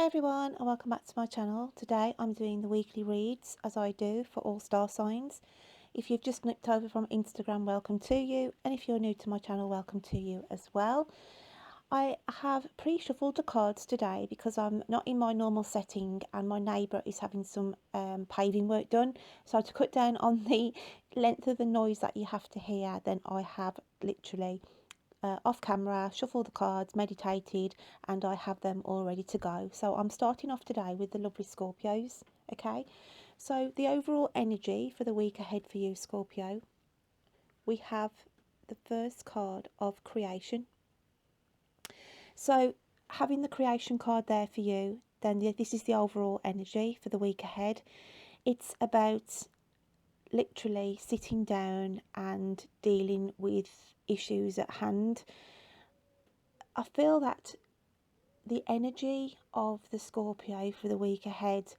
Hi everyone and welcome back to my channel. Today I'm doing the weekly reads as I do for all star signs. If you've just nipped over from Instagram, welcome to you, and if you're new to my channel, welcome to you as well. I have pre-shuffled the cards today because I'm not in my normal setting and my neighbour is having some paving work done. So to cut down on the length of the noise that you have to hear, then I have literally off camera, shuffled the cards, meditated, and I have them all ready to go. So I'm starting off today with the lovely Scorpios. Okay, so the overall energy for the week ahead for you, Scorpio, we have the first card of creation. So having the creation card there for you, then this is the overall energy for the week ahead. It's about literally sitting down and dealing with issues at hand. I feel that the energy of the Scorpio for the week ahead,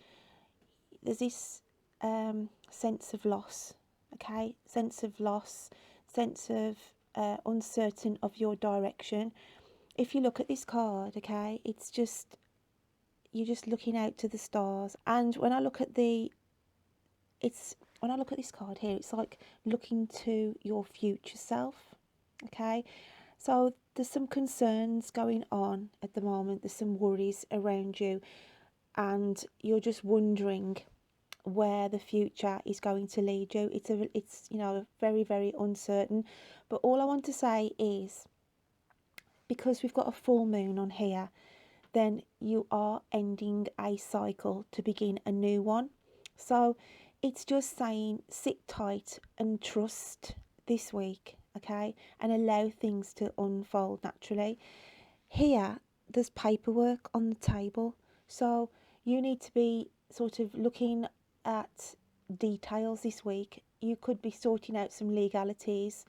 there's this sense of loss, okay? Sense of loss, sense of uncertain of your direction. If you look at this card, okay, it's just, you're just looking out to the stars. And when I look at this card here, it's like looking to your future self, okay? So there's some concerns going on at the moment. There's some worries around you, and you're just wondering where the future is going to lead you. It's very, very uncertain. But all I want to say is, because we've got a full moon on here, then you are ending a cycle to begin a new one. So it's just saying sit tight and trust this week, okay, and allow things to unfold naturally. Here there's paperwork on the table, so you need to be sort of looking at details this week. You could be sorting out some legalities.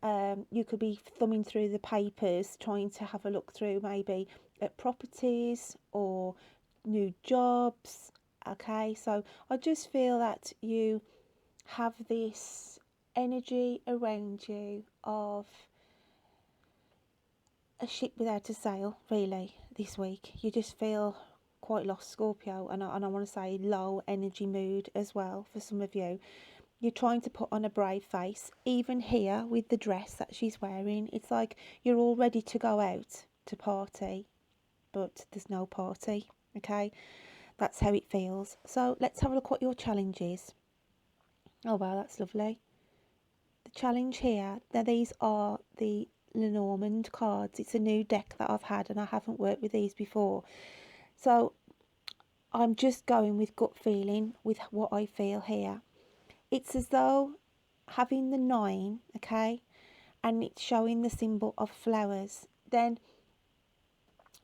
You could be thumbing through the papers, trying to have a look through maybe at properties or new jobs. Okay, so I just feel that you have this energy around you of a ship without a sail, really, this week. You just feel quite lost, Scorpio, and I want to say low energy mood as well for some of you. You're trying to put on a brave face, even here with the dress that she's wearing. It's like you're all ready to go out to party, but there's no party, okay? That's how it feels. So let's have a look what your challenge is. Oh wow, that's lovely. The challenge here, now these are the Lenormand cards. It's a new deck that I've had and I haven't worked with these before. So I'm just going with gut feeling with what I feel here. It's as though having the 9, okay, and it's showing the symbol of flowers. Then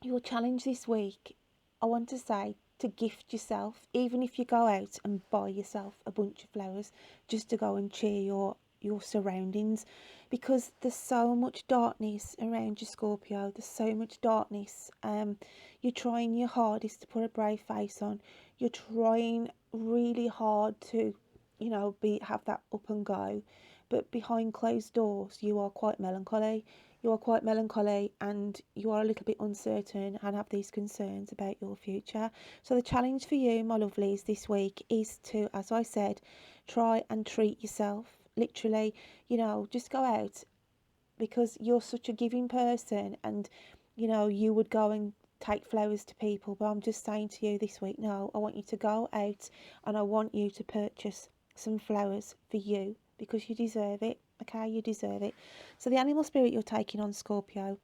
your challenge this week, I want to say, to gift yourself, even if you go out and buy yourself a bunch of flowers just to go and cheer your surroundings, because there's so much darkness around you, Scorpio. There's so much darkness. You're trying your hardest to put a brave face on. You're trying really hard to have that up and go, but behind closed doors you are quite melancholy. You are quite melancholy and you are a little bit uncertain and have these concerns about your future. So the challenge for you, my lovelies, this week is to, as I said, try and treat yourself. Literally, just go out, because you're such a giving person, and you would go and take flowers to people. But I'm just saying to you this week, no, I want you to go out and I want you to purchase some flowers for you, because you deserve it. Okay, you deserve it. So the animal spirit you're taking on, Scorpio,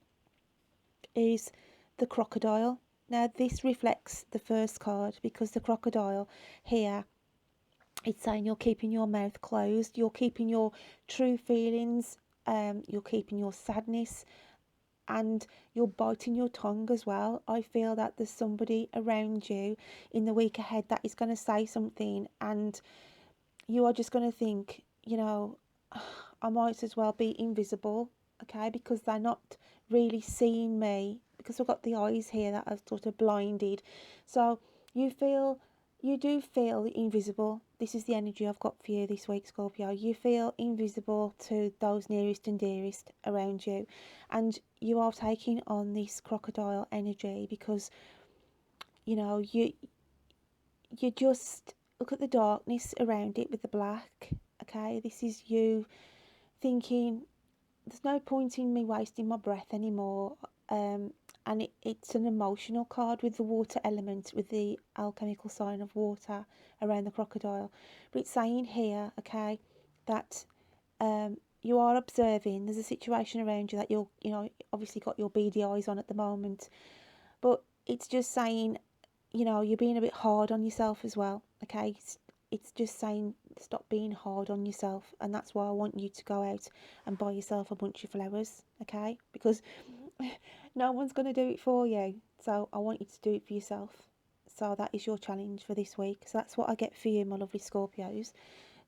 is the crocodile. Now this reflects the first card, because the crocodile here, it's saying you're keeping your mouth closed, you're keeping your true feelings, you're keeping your sadness, and you're biting your tongue as well. I feel that there's somebody around you in the week ahead that is going to say something, and you are just going to think, I might as well be invisible, okay, because they're not really seeing me, because I've got the eyes here that are sort of blinded. So you do feel invisible. This is the energy I've got for you this week, Scorpio. You feel invisible to those nearest and dearest around you, and you are taking on this crocodile energy because You know, you just look at the darkness around it with the black. Okay, this is you thinking, there's no point in me wasting my breath anymore. And it's an emotional card with the water element, with the alchemical sign of water around the crocodile. But it's saying here, okay, that you are observing. There's a situation around you that you're, you know, obviously got your beady eyes on at the moment. But it's just saying, you know, you're being a bit hard on yourself as well. Okay, it's just saying stop being hard on yourself, and that's why I want you to go out and buy yourself a bunch of flowers. Okay, because no one's going to do it for you, so I want you to do it for yourself. So that is your challenge for this week. So that's what I get for you, my lovely Scorpios.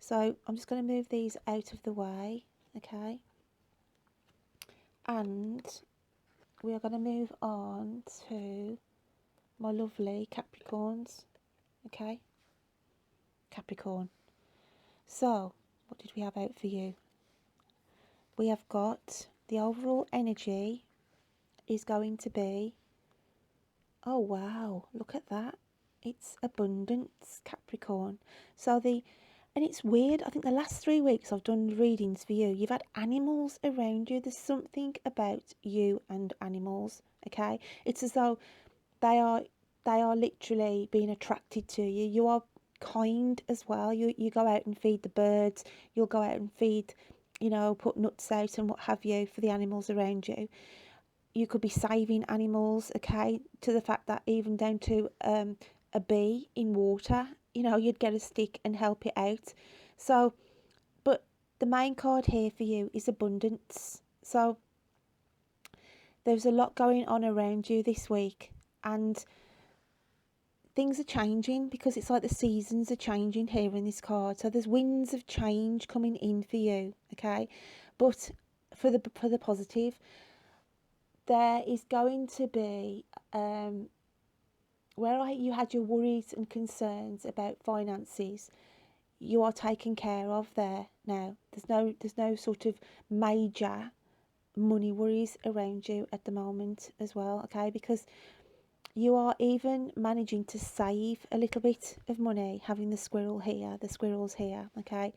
So I'm just going to move these out of the way. Okay, and we are going to move on to my lovely Capricorns. Okay, Capricorn. So, what did we have out for you? We have got the overall energy is going to be, oh wow, look at that. It's abundance, Capricorn. So and it's weird, I think the last 3 weeks I've done readings for you. You've had animals around you. There's something about you and animals, okay? It's as though they are literally being attracted to you. You are kind as well. You go out and feed the birds. You'll go out and feed, you know, put nuts out and what have you for the animals around you. You could be saving animals, okay, to the fact that even down to a bee in water, you know, you'd get a stick and help it out. So, but the main card here for you is abundance. So there's a lot going on around you this week, and things are changing because it's like the seasons are changing here in this card. So there's winds of change coming in for you, okay? But for the positive, there is going to be where you had your worries and concerns about finances, you are taken care of there now. There's no sort of major money worries around you at the moment as well, okay? Because you are even managing to save a little bit of money, having the squirrels here, okay?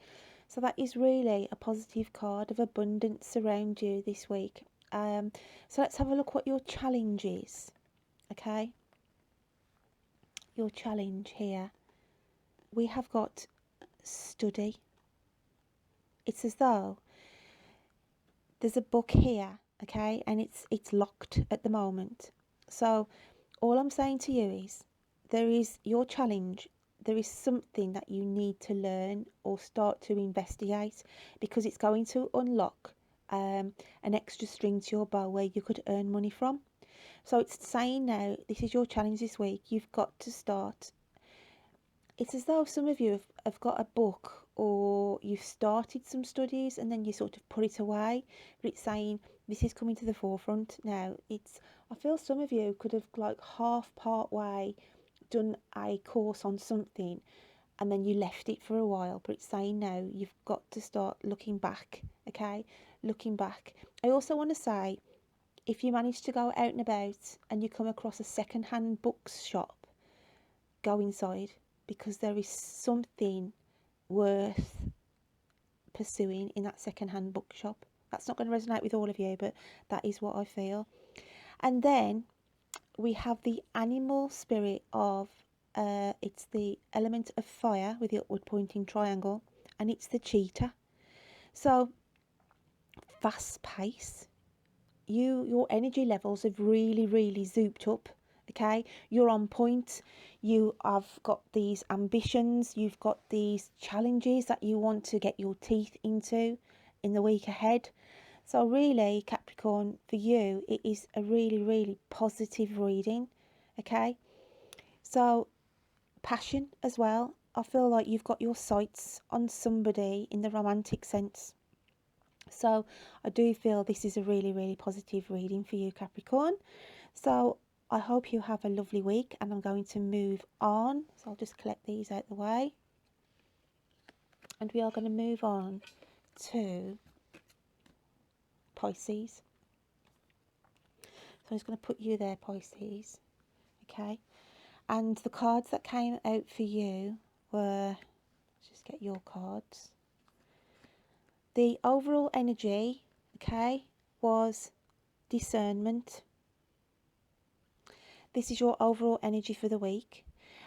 So that is really a positive card of abundance around you this week. So let's have a look what your challenge is, okay? Your challenge here. We have got study. It's as though there's a book here, okay, and it's locked at the moment. So all I'm saying to you is there is your challenge. There is something that you need to learn or start to investigate, because it's going to unlock an extra string to your bow where you could earn money from. So it's saying now, this is your challenge this week. You've got to start. It's as though some of you have got a book, or you've started some studies and then you sort of put it away. But it's saying this is coming to the forefront now. I feel some of you could have like part way done a course on something and then you left it for a while. But it's saying now you've got to start looking back, okay? Looking back. I also want to say, if you manage to go out and about and you come across a second-hand books shop, go inside, because there is something worth pursuing in that second-hand bookshop. That's not going to resonate with all of you, but that is what I feel. And then we have the animal spirit of it's the element of fire with the upward pointing triangle, and it's the cheetah. So fast pace. Your energy levels have really zooped up, okay? You're on point. You have got these ambitions, you've got these challenges that you want to get your teeth into in the week ahead. So really, Capricorn, for you, it is a really positive reading, okay? So passion as well. I feel like you've got your sights on somebody in the romantic sense. So I do feel this is a really positive reading for you, Capricorn. So I hope you have a lovely week, and I'm going to move on. So I'll just collect these out the way. And we are going to move on to Pisces. So I'm just going to put you there, Pisces. Okay. And the cards that came out for you were, let's just get your cards. The overall energy, okay, was discernment. This is your overall energy for the week.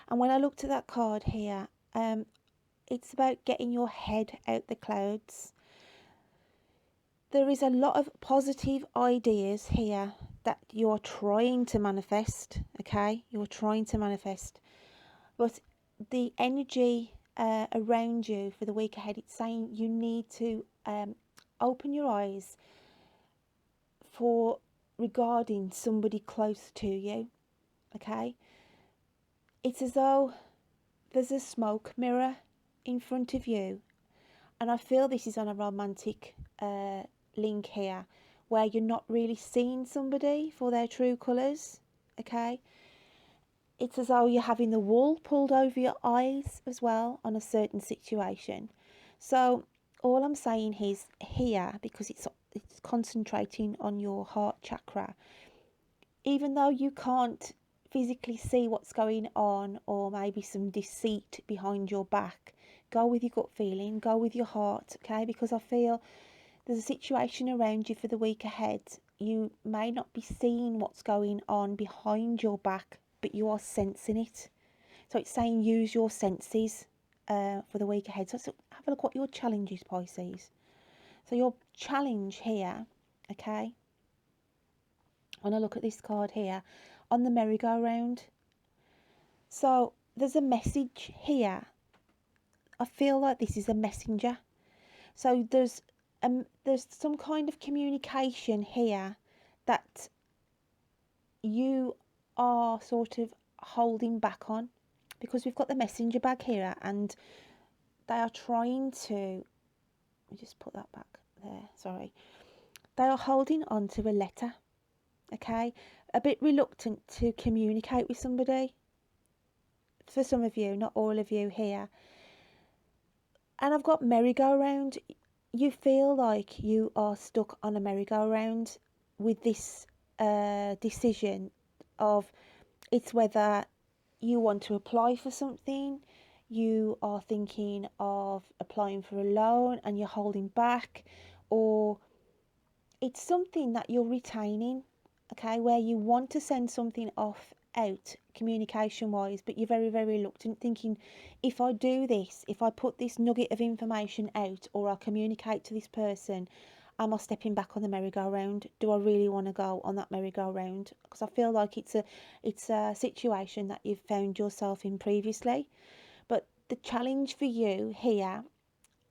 And when I looked at that card here, it's about getting your head out the clouds. There is a lot of positive ideas here that you're trying to manifest, okay? You're trying to manifest. But the energy around you for the week ahead, it's saying you need to open your eyes for regarding somebody close to you, okay? It's as though there's a smoke mirror in front of you, and I feel this is on a romantic link here, where you're not really seeing somebody for their true colours, okay? It's as though you're having the wool pulled over your eyes as well on a certain situation. So all I'm saying is here, because it's concentrating on your heart chakra, even though you can't physically see what's going on, or maybe some deceit behind your back, go with your gut feeling, go with your heart, okay? Because I feel there's a situation around you for the week ahead. You may not be seeing what's going on behind your back, but you are sensing it. So it's saying use your senses for the week ahead. So have a look what your challenge is, Pisces. So your challenge here, okay, when I look at this card here, on the merry-go-round. So there's a message here. I feel like this is a messenger. So there's some kind of communication here that you are sort of holding back on, because we've got the messenger bag here, and they are trying to, let me just put that back there, sorry. They are holding on to a letter, okay? A bit reluctant to communicate with somebody. For some of you, not all of you here. And I've got merry-go-round. You feel like you are stuck on a merry-go-round with this decision of, it's whether you want to apply for something, you are thinking of applying for a loan and you're holding back, or it's something that you're retaining, okay, where you want to send something off out communication wise, but you're very, very reluctant, thinking, if I do this, if I put this nugget of information out, or I communicate to this person, am I stepping back on the merry-go-round? Do I really want to go on that merry-go-round? Because I feel like it's a situation that you've found yourself in previously. But the challenge for you here,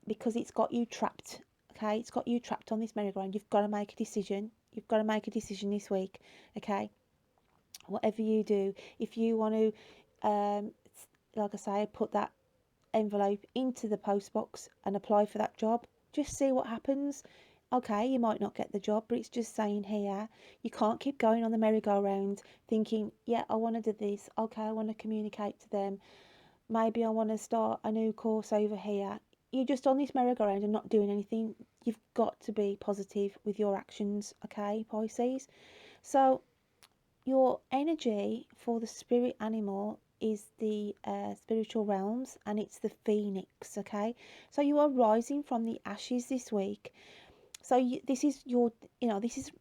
because it's got you trapped, okay, it's got you trapped on this merry-go-round, you've got to make a decision. You've got to make a decision this week, okay? Whatever you do, if you want to, like I say, put that envelope into the post box and apply for that job, just see what happens. Okay, you might not get the job, but it's just saying here, you can't keep going on the merry-go-round thinking, yeah, I want to do this, okay, I want to communicate to them, maybe I want to start a new course over here. You're just on this merry-go-round and not doing anything. You've got to be positive with your actions, okay, Pisces? So your energy for the spirit animal is the spiritual realms, and it's the phoenix, okay? So you are rising from the ashes this week. So this is your, this is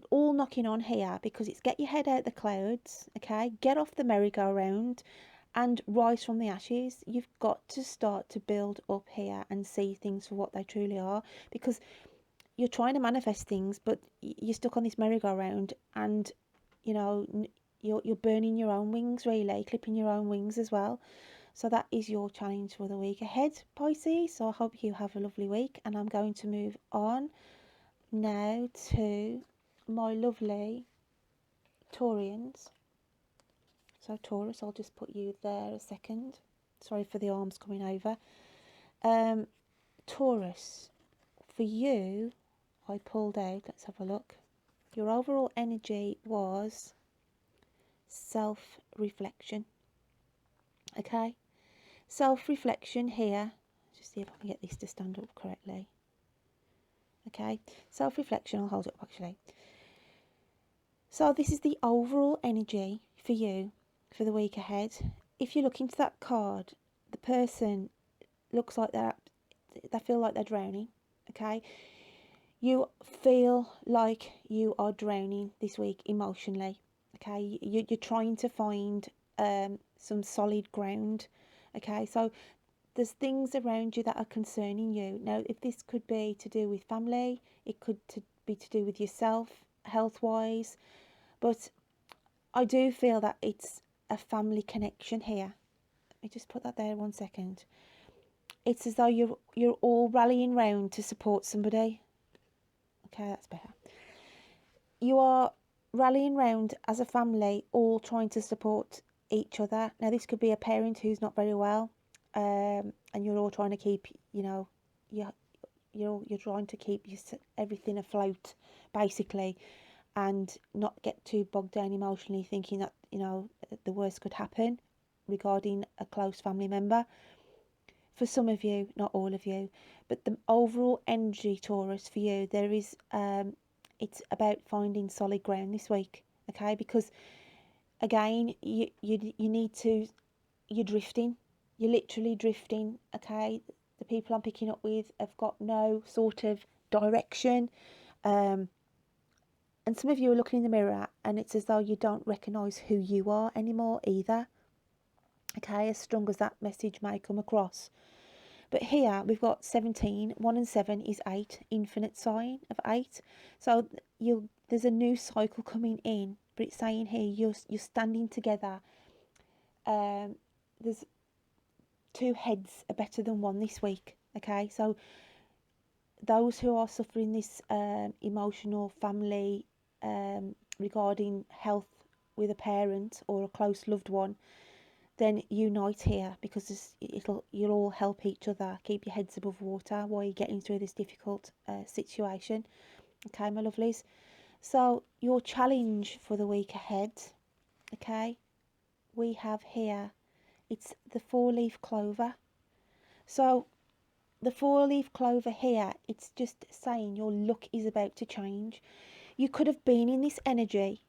all knocking on here, because it's get your head out the clouds, okay? Get off the merry-go-round and rise from the ashes. You've got to start to build up here and see things for what they truly are, because you're trying to manifest things, but you're stuck on this merry-go-round, and you're burning your own wings, really, clipping your own wings as well. So that is your challenge for the week ahead, Pisces. So I hope you have a lovely week, and I'm going to move on now to my lovely Taurians. So Taurus, I'll just put you there a second. Sorry for the arms coming over. Taurus, for you, I pulled out, let's have a look. Your overall energy was self-reflection, okay? Self-reflection here, just see if I can get this to stand up correctly, okay? Self-reflection, I'll hold it up actually. So this is the overall energy for you for the week ahead. If you look into that card, the person looks like they feel like they're drowning, okay? You feel like you are drowning this week emotionally, okay? You're trying to find some solid ground, okay? So there's things around you that are concerning you. Now, if this could be to do with family, it could be to do with yourself, health-wise, but I do feel that it's a family connection here. Let me just put that there 1 second. It's as though you're all rallying round to support somebody. Okay, that's better. You are rallying round as a family, all trying to support each other. Now, this could be a parent who's not very well, and you're all trying to keep, you're trying to keep everything afloat, basically, and not get too bogged down emotionally, thinking that the worst could happen regarding a close family member. For some of you, not all of you, but the overall energy, Taurus, for you, there is it's about finding solid ground this week, okay? Because again, you need to, you're drifting, you're literally drifting, okay? The people I'm picking up with have got no sort of direction, and some of you are looking in the mirror and it's as though you don't recognise who you are anymore either, okay? As strong as that message may come across. But here we've got 17, 1 and 7 is 8, infinite sign of 8. So there's a new cycle coming in, but it's saying here you're standing together. There's 2 heads are better than 1 this week, okay? So those who are suffering this emotional family regarding health with a parent or a close loved one, then unite here, because you'll all help each other. Keep your heads above water while you're getting through this difficult situation. Okay, my lovelies. So your challenge for the week ahead, okay, we have here, it's the 4-leaf clover. So the 4-leaf clover here, it's just saying your luck is about to change. You could have been in this energy,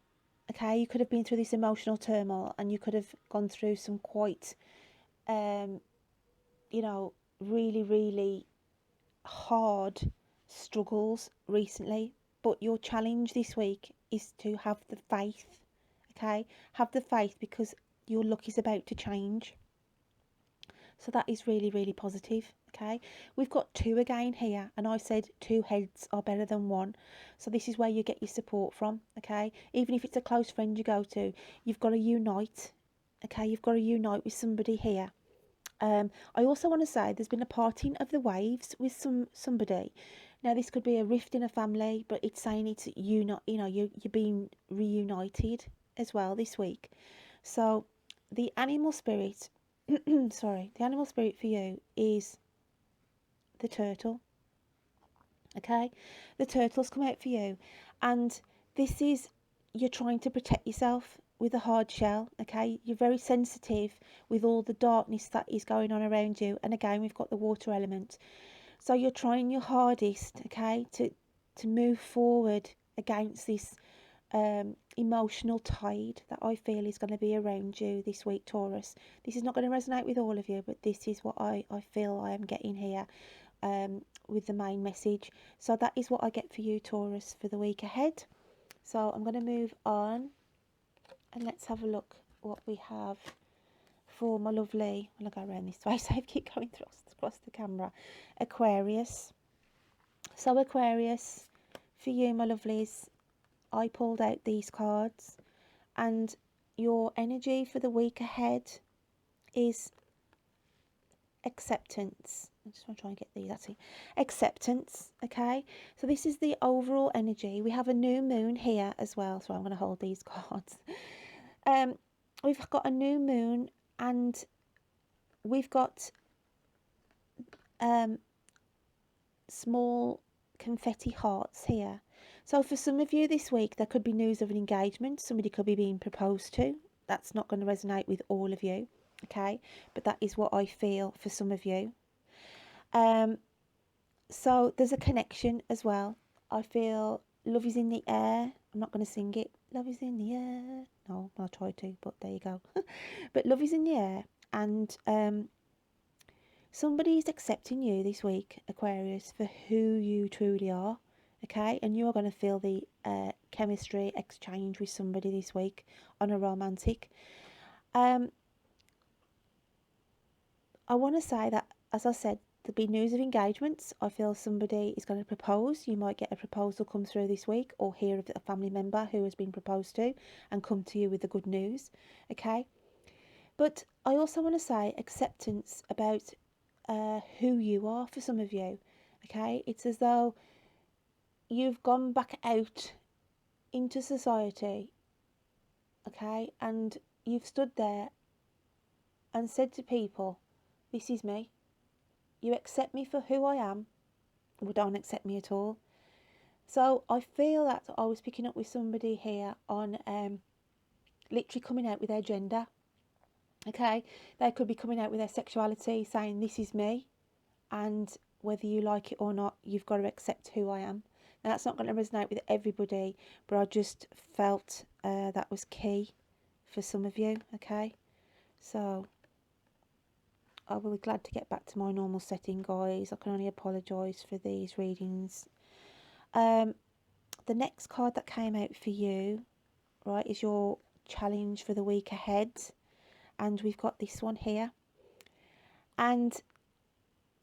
okay, you could have been through this emotional turmoil, and you could have gone through some quite really, really hard struggles recently. But your challenge this week is to have the faith, okay? Have the faith, because your luck is about to change. So that is really, really positive, okay? We've got 2 again here, and I said 2 heads are better than 1. So this is where you get your support from, okay? Even if it's a close friend you go to, you've got to unite, okay? You've got to unite with somebody here. I also want to say there's been a parting of the waves with somebody. Now, this could be a rift in a family, but it's saying it's you're being reunited as well this week. So the animal spirit, sorry, the animal spirit for you is the turtle. Okay, the turtles come out for you, and this is, you're trying to protect yourself with a hard shell, okay? You're very sensitive with all the darkness that is going on around you, and again we've got the water element. So you're trying your hardest, okay, to move forward against this emotional tide that I feel is going to be around you this week, Taurus. This is not going to resonate with all of you, but this is what I feel I am getting here with the main message. So that is what I get for you, Taurus, for the week ahead. So I'm going to move on, and let's have a look what we have for my lovely, I'm going to go around this way so I keep going across the camera, Aquarius. So Aquarius, for you, my lovelies, I pulled out these cards, and your energy for the week ahead is acceptance. I just want to try and get these, that's it. Acceptance, okay? So this is the overall energy. We have a new moon here as well, so I'm going to hold these cards. We've got a new moon, and we've got small confetti hearts here. So for some of you this week, there could be news of an engagement. Somebody could be being proposed to. That's not going to resonate with all of you, okay? But that is what I feel for some of you. So there's a connection as well. I feel love is in the air. I'm not going to sing it. Love is in the air. No, I'll try to, but there you go. But love is in the air, and somebody's accepting you this week, Aquarius, for who you truly are. Okay, and you are going to feel the chemistry exchange with somebody this week on a romantic. I want to say that, as I said, there'll be news of engagements. I feel somebody is going to propose. You might get a proposal come through this week, or hear of a family member who has been proposed to and come to you with the good news. Okay, but I also want to say acceptance about who you are for some of you. Okay, it's as though you've gone back out into society, okay, and you've stood there and said to people, this is me. You accept me for who I am, or don't accept me at all. So I feel that I was picking up with somebody here on literally coming out with their gender. Okay, they could be coming out with their sexuality, saying this is me, and whether you like it or not, you've got to accept who I am. Now, that's not going to resonate with everybody, but I just felt that was key for some of you. Okay, so I will be glad to get back to my normal setting, guys. I can only apologise for these readings. The next card that came out for you, right, is your challenge for the week ahead, and we've got this one here. And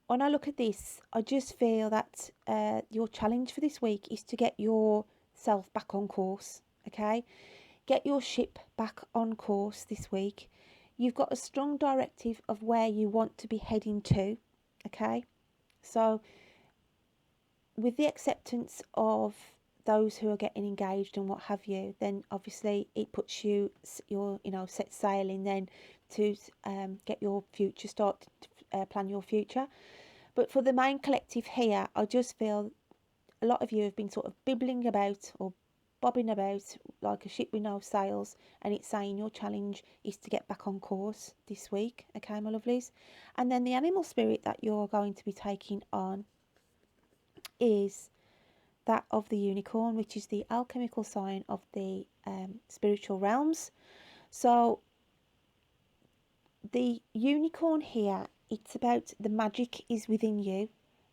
when I look at this, I just feel that your challenge for this week is to get yourself back on course, okay? Get your ship back on course this week. You've got a strong directive of where you want to be heading to, okay? So with the acceptance of those who are getting engaged and what have you, then obviously it puts you, set sailing then to get your future, start to plan your future. But for the main collective here, I just feel a lot of you have been sort of bibbling about or bobbing about like a ship with no sails, and it's saying your challenge is to get back on course this week, okay, my lovelies? And then the animal spirit that you're going to be taking on is that of the unicorn, which is the alchemical sign of the spiritual realms. So the unicorn here, it's about the magic is within you,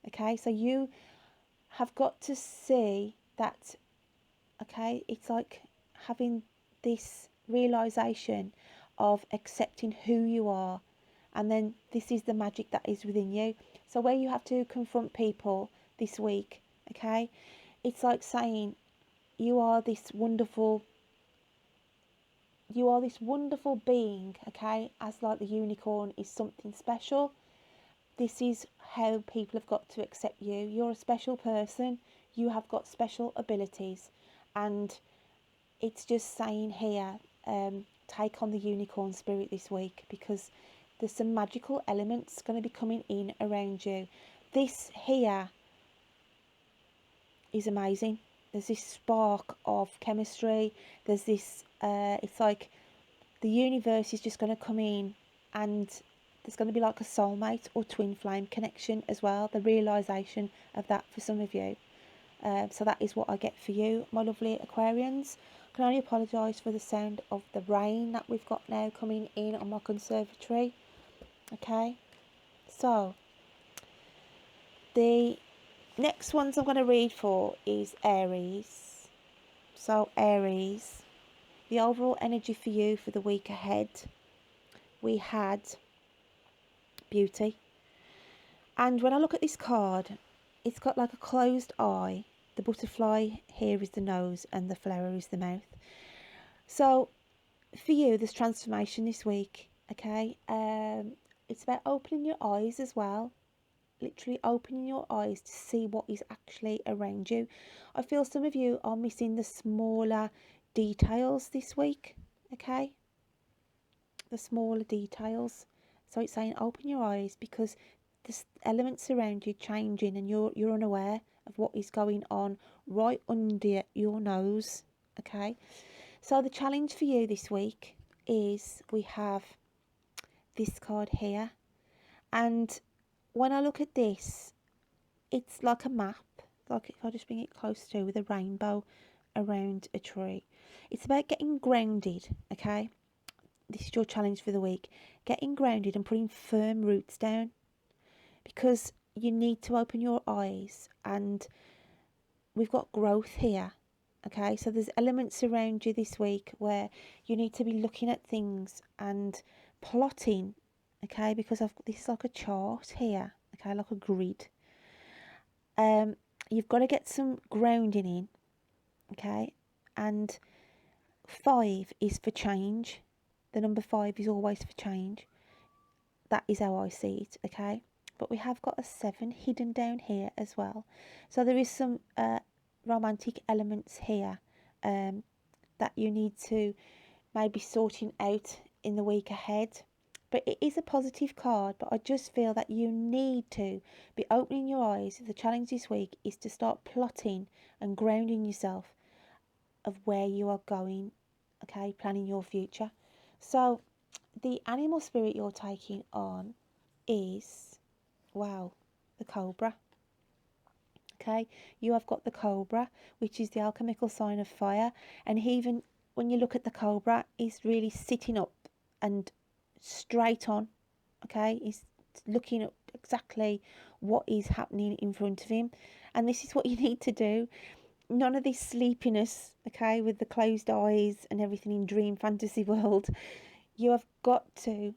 okay? So you have got to see that, okay, it's like having this realization of accepting who you are, and then this is the magic that is within you. So where you have to confront people this week, okay, it's like saying you are this wonderful being, okay, as like the unicorn is something special. This is how people have got to accept you. You're a special person. You have got special abilities. And it's just saying here, take on the unicorn spirit this week, because there's some magical elements going to be coming in around you. This here is amazing. There's this spark of chemistry. There's this, it's like the universe is just going to come in, and there's going to be like a soulmate or twin flame connection as well. The realisation of that for some of you. So that is what I get for you, my lovely Aquarians. I can only apologise for the sound of the rain that we've got now coming in on my conservatory. Okay, so the next ones I'm going to read for is Aries. So Aries, the overall energy for you for the week ahead, we had beauty. And when I look at this card, it's got like a closed eye. The butterfly here is the nose and the flower is the mouth. So for you, there's transformation this week, okay? It's about opening your eyes as well. Literally opening your eyes to see what is actually around you. I feel some of you are missing the smaller details this week, okay? The smaller details. So it's saying open your eyes, because the elements around you changing and you're unaware of what is going on right under your nose, okay? So the challenge for you this week is we have this card here, and when I look at this, it's like a map, like if I just bring it close to with a rainbow around a tree. It's about getting grounded, okay? This is your challenge for the week. Getting grounded and putting firm roots down, because you need to open your eyes, and we've got growth here, okay? So there's elements around you this week where you need to be looking at things and plotting, okay? Because this is like a chart here, okay, like a grid. You've got to get some grounding in, okay? And 5 is for change. The number 5 is always for change. That is how I see it, okay? But we have got a 7 hidden down here as well. So there is some romantic elements here that you need to maybe sorting out in the week ahead. But it is a positive card, but I just feel that you need to be opening your eyes. The challenge this week is to start plotting and grounding yourself of where you are going, okay, planning your future. So the animal spirit you're taking on is, wow, the cobra. Okay, you have got the cobra, which is the alchemical sign of fire, and even when you look at the cobra, he's really sitting up and straight on, okay? He's looking at exactly what is happening in front of him, and this is what you need to do. None of this sleepiness, okay, with the closed eyes and everything in dream fantasy world. You have got to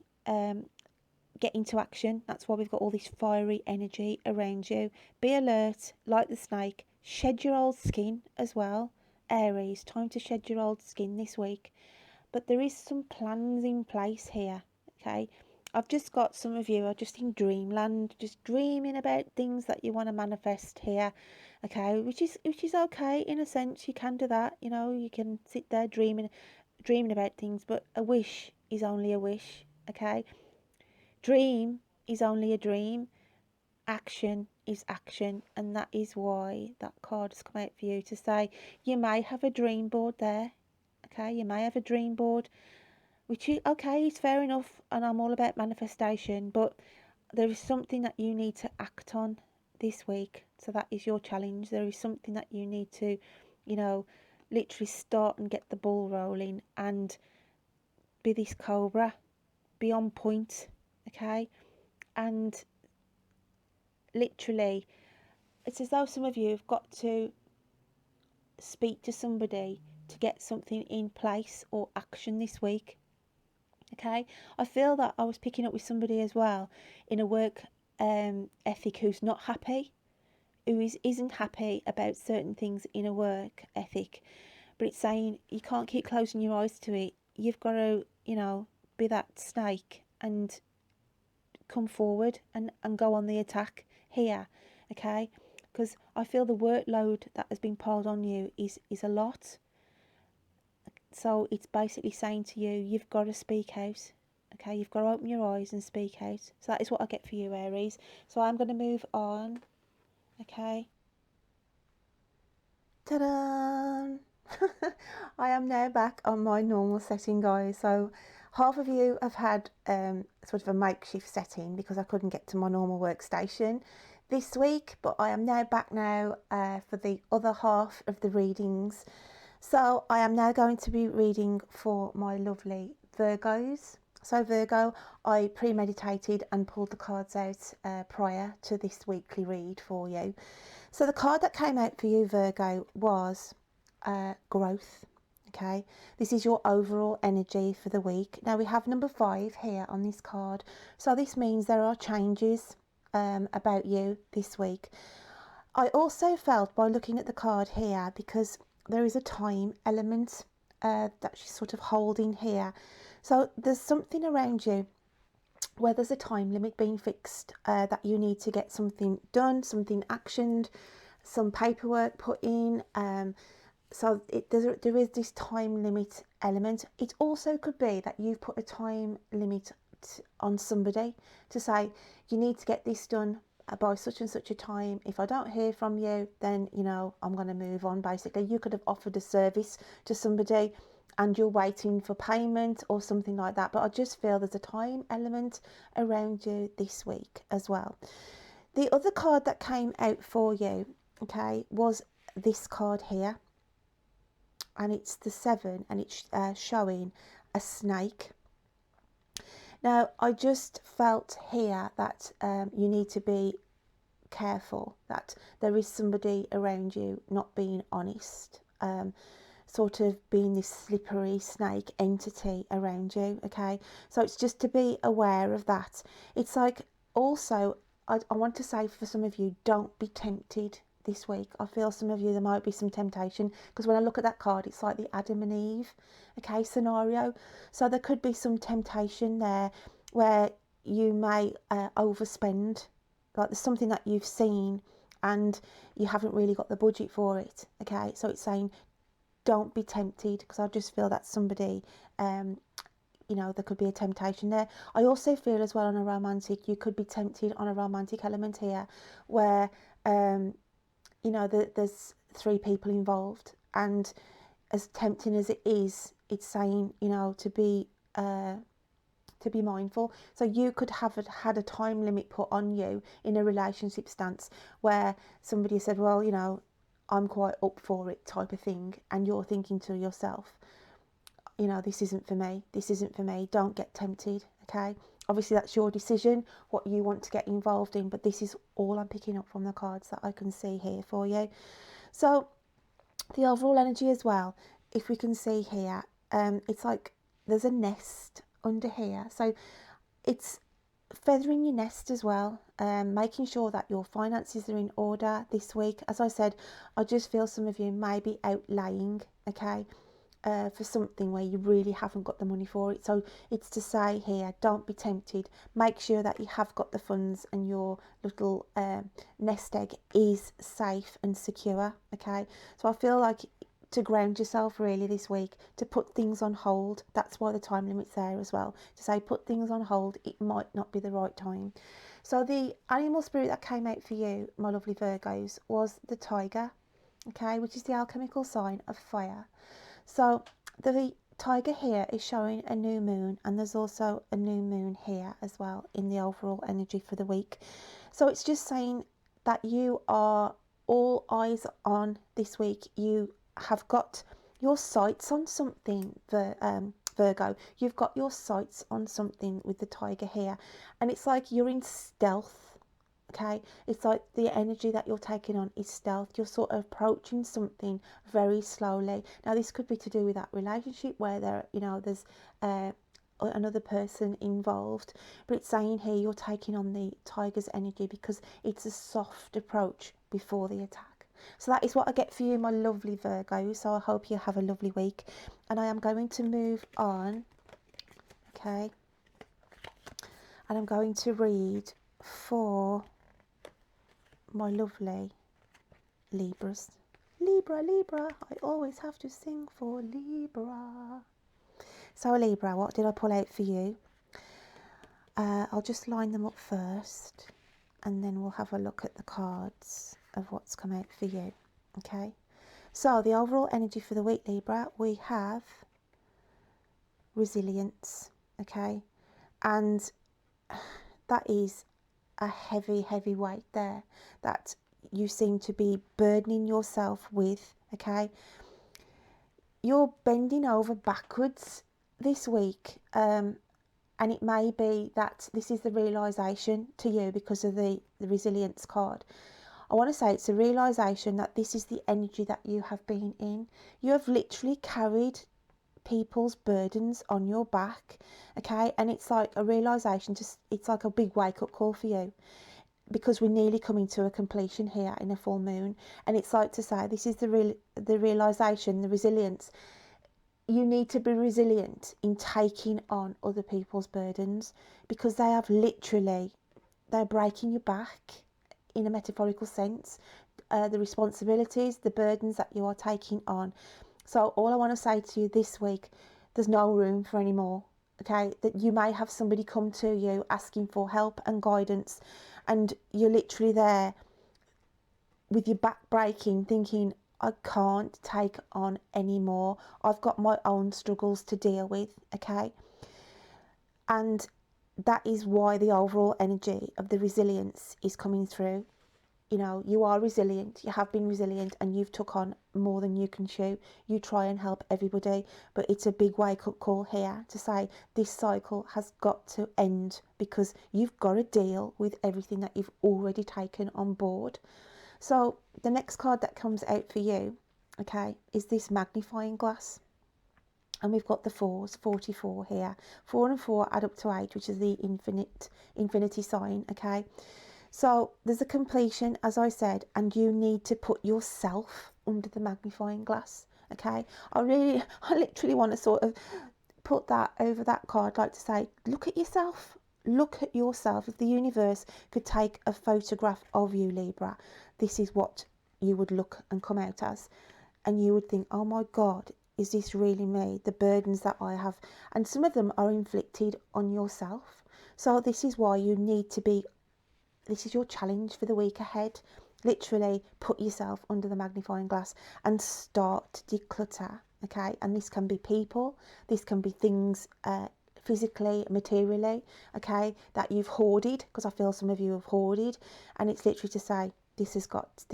get into action. That's why we've got all this fiery energy around you. Be alert, like the snake. Shed your old skin as well. Aries, time to shed your old skin this week. But there is some plans in place here, okay? I've just got some of you are just in dreamland, just dreaming about things that you want to manifest here, okay? Which is okay in a sense. You can do that, you know. You can sit there dreaming about things, but a wish is only a wish, okay? Dream is only a dream. Action is action, and that is why that card has come out for you to say you may have a dream board there, okay? You may have a dream board, which is okay, is fair enough, and I'm all about manifestation, but there is something that you need to act on this week. So that is your challenge. There is something that you need to, you know, literally start and get the ball rolling and be this cobra, be on point, okay? And literally, it's as though some of you have got to speak to somebody to get something in place or action this week, okay? I feel that I was picking up with somebody as well in a work ethic who's not happy, who isn't happy about certain things in a work ethic, but it's saying you can't keep closing your eyes to it. You've got to, you know, be that snake and come forward and go on the attack here, okay? Because I feel the workload that has been piled on you is a lot. So it's basically saying to you, you've got to speak out, okay? You've got to open your eyes and speak out. So that is what I get for you, Aries. So I'm going to move on, okay? Ta-da! I am now back on my normal setting, guys. So half of you have had sort of a makeshift setting because I couldn't get to my normal workstation this week, but I am now back now for the other half of the readings. So I am now going to be reading for my lovely Virgos. So Virgo, I premeditated and pulled the cards out prior to this weekly read for you. So the card that came out for you, Virgo, was growth. Okay, this is your overall energy for the week. Now we have number 5 here on this card, so this means there are changes about you this week. I also felt by looking at the card here, because there is a time element that she's sort of holding here, so there's something around you where there's a time limit being fixed, that you need to get something done, something actioned, some paperwork put in. So there is this time limit element. It also could be that you've put a time limit on somebody to say you need to get this done by such and such a time. If I don't hear from you, then, you know, I'm going to move on. Basically, you could have offered a service to somebody and you're waiting for payment or something like that. But I just feel there's a time element around you this week as well. The other card that came out for you, okay, was this card here. and it's the 7, and it's showing a snake. Now, I just felt here that you need to be careful, that there is somebody around you not being honest, sort of being this slippery snake entity around you, okay? So it's just to be aware of that. It's like, also, I want to say for some of you, don't be tempted this week. I feel some of you, there might be some temptation, because when I look at that card, it's like the Adam and Eve, okay, scenario. So there could be some temptation there where you may overspend. Like there's something that you've seen and you haven't really got the budget for it, okay? So it's saying don't be tempted, because I just feel that somebody, you know, there could be a temptation there. I also feel as well on a romantic, you could be tempted on a romantic element here where, you know, there's 3 people involved, and as tempting as it is, it's saying, you know, to be mindful. So you could have had a time limit put on you in a relationship stance where somebody said, well, you know, I'm quite up for it type of thing, and you're thinking to yourself, you know, this isn't for me, this isn't for me, don't get tempted, okay? Obviously that's your decision, what you want to get involved in, but this is all I'm picking up from the cards that I can see here for you. So the overall energy as well, if we can see here, it's like there's a nest under here, so it's feathering your nest as well, making sure that your finances are in order this week. As I said, I just feel some of you may be outlaying, okay, for something where you really haven't got the money for it. So it's to say here, don't be tempted, make sure that you have got the funds and your little nest egg is safe and secure, okay? So I feel like to ground yourself really this week, to put things on hold. That's why the time limit's there as well, to say put things on hold, it might not be the right time. So the animal spirit that came out for you, my lovely Virgos, was the tiger, okay, which is the alchemical sign of fire. So the tiger here is showing a new moon, and there's also a new moon here as well in the overall energy for the week. So it's just saying that you are all eyes on this week. You have got your sights on something, Virgo. You've got your sights on something with the tiger here, and it's like you're in stealth, okay? It's like the energy that you're taking on is stealth. You're sort of approaching something very slowly. Now this could be to do with that relationship where there, you know, there's another person involved, but it's saying here you're taking on the tiger's energy because it's a soft approach before the attack. So that is what I get for you, my lovely Virgo. So I hope you have a lovely week, and I am going to move on, okay, and I'm going to read for my lovely Libras. Libra, I always have to sing for Libra. So Libra, what did I pull out for you? I'll just line them up first, and then we'll have a look at the cards of what's come out for you, okay? So the overall energy for the week, Libra, we have resilience, okay? And that is a heavy weight there that you seem to be burdening yourself with, okay? You're bending over backwards this week, and it may be that this is the realization to you because of the resilience card. I want to say it's a realization that this is the energy that you have been in. You have literally carried people's burdens on your back, okay? And it's like a realization, just it's like a big wake-up call for you, because we're nearly coming to a completion here in a full moon, and it's like to say this is the realization, the resilience. You need to be resilient in taking on other people's burdens, because they have literally, they're breaking your back in a metaphorical sense, the responsibilities, the burdens that you are taking on. So all I want to say to you this week, there's no room for any more, okay? That you may have somebody come to you asking for help and guidance, and you're literally there with your back breaking, thinking, I can't take on any more. I've got my own struggles to deal with, okay? And that is why the overall energy of the resilience is coming through. you know, you are resilient, you have been resilient, and you've took on more than you can chew. You try and help everybody, but it's a big wake-up call here to say this cycle has got to end, because you've got to deal with everything that you've already taken on board. So the next card that comes out for you, okay, is this magnifying glass. And we've got the fours, 44 here. 4 and 4 add up to 8, which is the infinity sign, okay? So there's a completion, as I said, and you need to put yourself under the magnifying glass, okay? I literally want to sort of put that over that card, like to say, look at yourself. Look at yourself. If the universe could take a photograph of you, Libra, this is what you would look and come out as. And you would think, oh my God, is this really me? The burdens that I have. And some of them are inflicted on yourself. So this is why you need to be, this is your challenge for the week ahead. Literally put yourself under the magnifying glass and start to declutter, okay? And this can be people, this can be things physically, materially, okay, that you've hoarded, because I feel some of you have hoarded, and it's literally to say this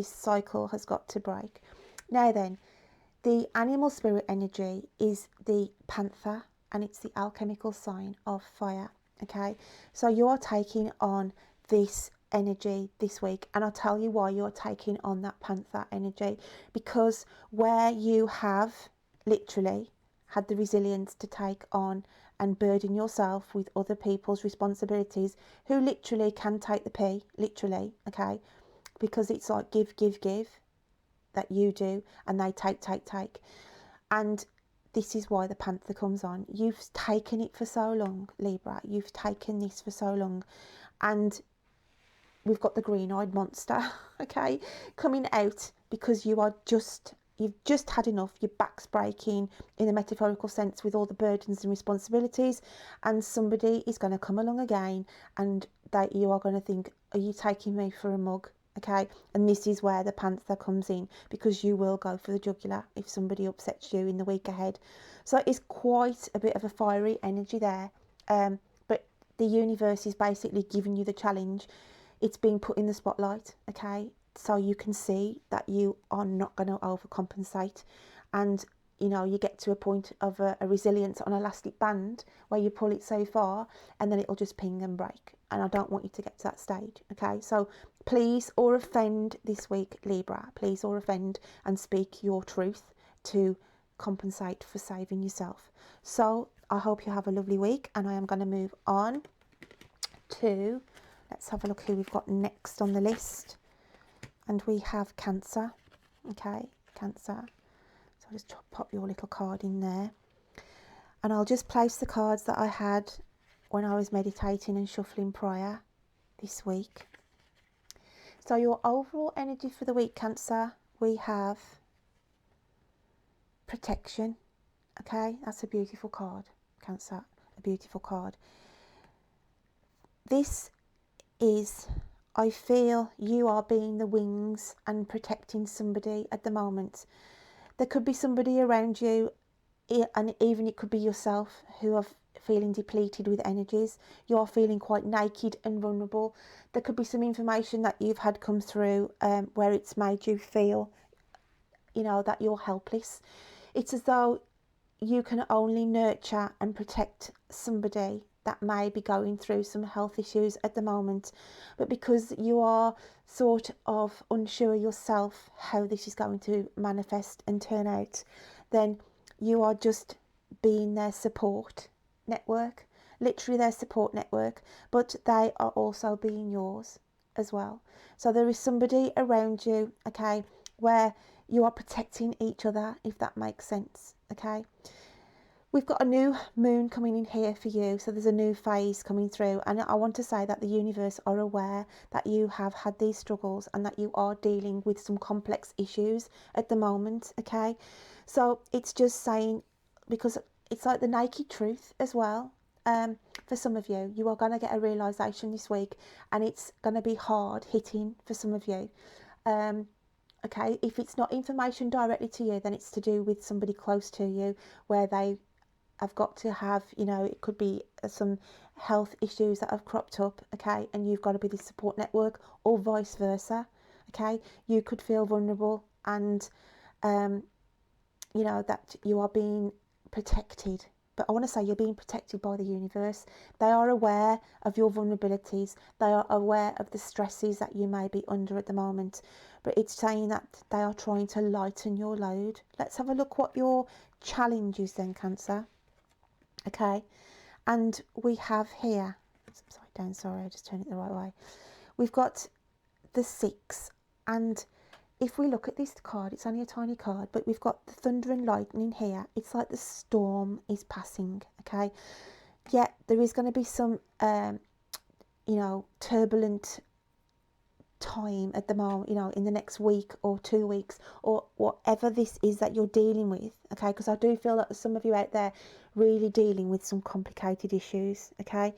cycle has got to break. Now then, the animal spirit energy is the panther, and it's the alchemical sign of fire, okay? So you are taking on this energy this week, and I'll tell you why you're taking on that panther energy. Because where you have literally had the resilience to take on and burden yourself with other people's responsibilities, who literally can take the pee, literally, okay? Because it's like give that you do, and they take. And this is why the panther comes on. You've taken it for so long, Libra. You've taken this for so long. And we've got the green-eyed monster, okay, coming out, because you've just had enough. Your back's breaking in the metaphorical sense with all the burdens and responsibilities, and somebody is going to come along again, and you are going to think, are you taking me for a mug? Okay, and this is where the panther comes in, because you will go for the jugular if somebody upsets you in the week ahead. So it's quite a bit of a fiery energy there, but the universe is basically giving you the challenge. It's being put in the spotlight, okay, so you can see that you are not going to overcompensate, and you know, you get to a point of a resilience on elastic band where you pull it so far and then it'll just ping and break, and I don't want you to get to that stage, okay? So please or offend this week, Libra, please or offend and speak your truth to compensate for saving yourself. So I hope you have a lovely week, and I am going to move on to, let's have a look who we've got next on the list. And we have Cancer, okay, Cancer. So I'll just pop your little card in there. And I'll just place the cards that I had when I was meditating and shuffling prior this week. So your overall energy for the week, Cancer, we have protection, okay, that's a beautiful card, Cancer, a beautiful card. This is, I feel you are being the wings and protecting somebody at the moment. There could be somebody around you, and even it could be yourself, who are feeling depleted with energies. You are feeling quite naked and vulnerable. There could be some information that you've had come through where it's made you feel, you know, that you're helpless. It's as though you can only nurture and protect somebody that may be going through some health issues at the moment, but because you are sort of unsure yourself how this is going to manifest and turn out, then you are just being their support network, literally their support network, but they are also being yours as well. So there is somebody around you, okay, where you are protecting each other, if that makes sense, okay. We've got a new moon coming in here for you, so there's a new phase coming through, and I want to say that the universe are aware that you have had these struggles and that you are dealing with some complex issues at the moment, okay? So it's just saying, because it's like the naked truth as well. For some of you, you are going to get a realisation this week, and it's going to be hard hitting for some of you. Okay, if it's not information directly to you, then it's to do with somebody close to you, where they have got to have, you know, it could be some health issues that have cropped up, okay, and you've got to be the support network, or vice versa, okay? You could feel vulnerable and, you know, that you are being protected. But I want to say you're being protected by the universe. They are aware of your vulnerabilities. They are aware of the stresses that you may be under at the moment. But it's saying that they are trying to lighten your load. Let's have a look what your challenge is then, Cancer. Okay. And we have here, it's upside down, sorry, I just turned it the right way. We've got the 6. And if we look at this card, it's only a tiny card, but we've got the thunder and lightning here. It's like the storm is passing, okay? Yet there is going to be some, you know, turbulent time at the moment, you know, in the next week or 2 weeks or whatever this is that you're dealing with, okay? Because I do feel that some of you out there really dealing with some complicated issues, okay?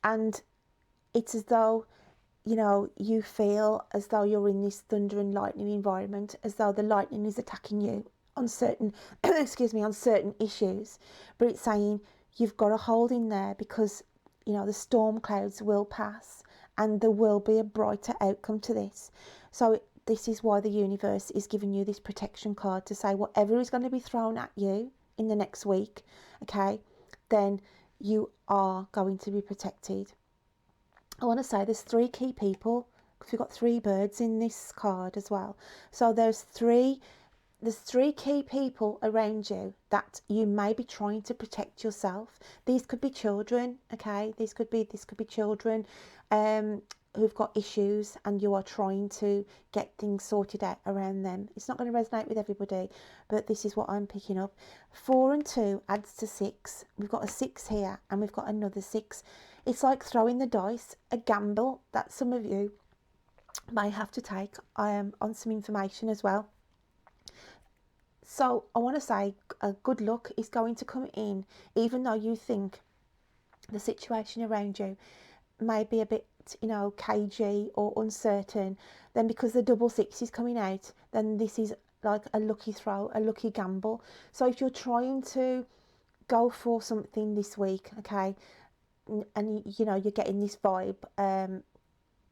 And it's as though, you know, you feel as though you're in this thunder and lightning environment, as though the lightning is attacking you on certain, excuse me, on certain issues. But it's saying you've got to hold in there because, you know, the storm clouds will pass and there will be a brighter outcome to this. So this is why the universe is giving you this protection card to say whatever is going to be thrown at you in the next week, okay, then you are going to be protected. I want to say there's 3 key people because we've got 3 birds in this card as well. So there's 3 key people around you that you may be trying to protect yourself. These could be children, okay? This could be children who've got issues and you are trying to get things sorted out around them. It's not going to resonate with everybody, but this is what I'm picking up. 4 and 2 adds to 6. We've got a 6 here and we've got another 6. It's like throwing the dice, a gamble that some of you may have to take on some information as well. So I want to say a good luck is going to come in, even though you think the situation around you may be a bit, you know, cagey or uncertain. Then because the double 6 is coming out, then this is like a lucky throw, a lucky gamble. So if you're trying to go for something this week, okay, and you know you're getting this vibe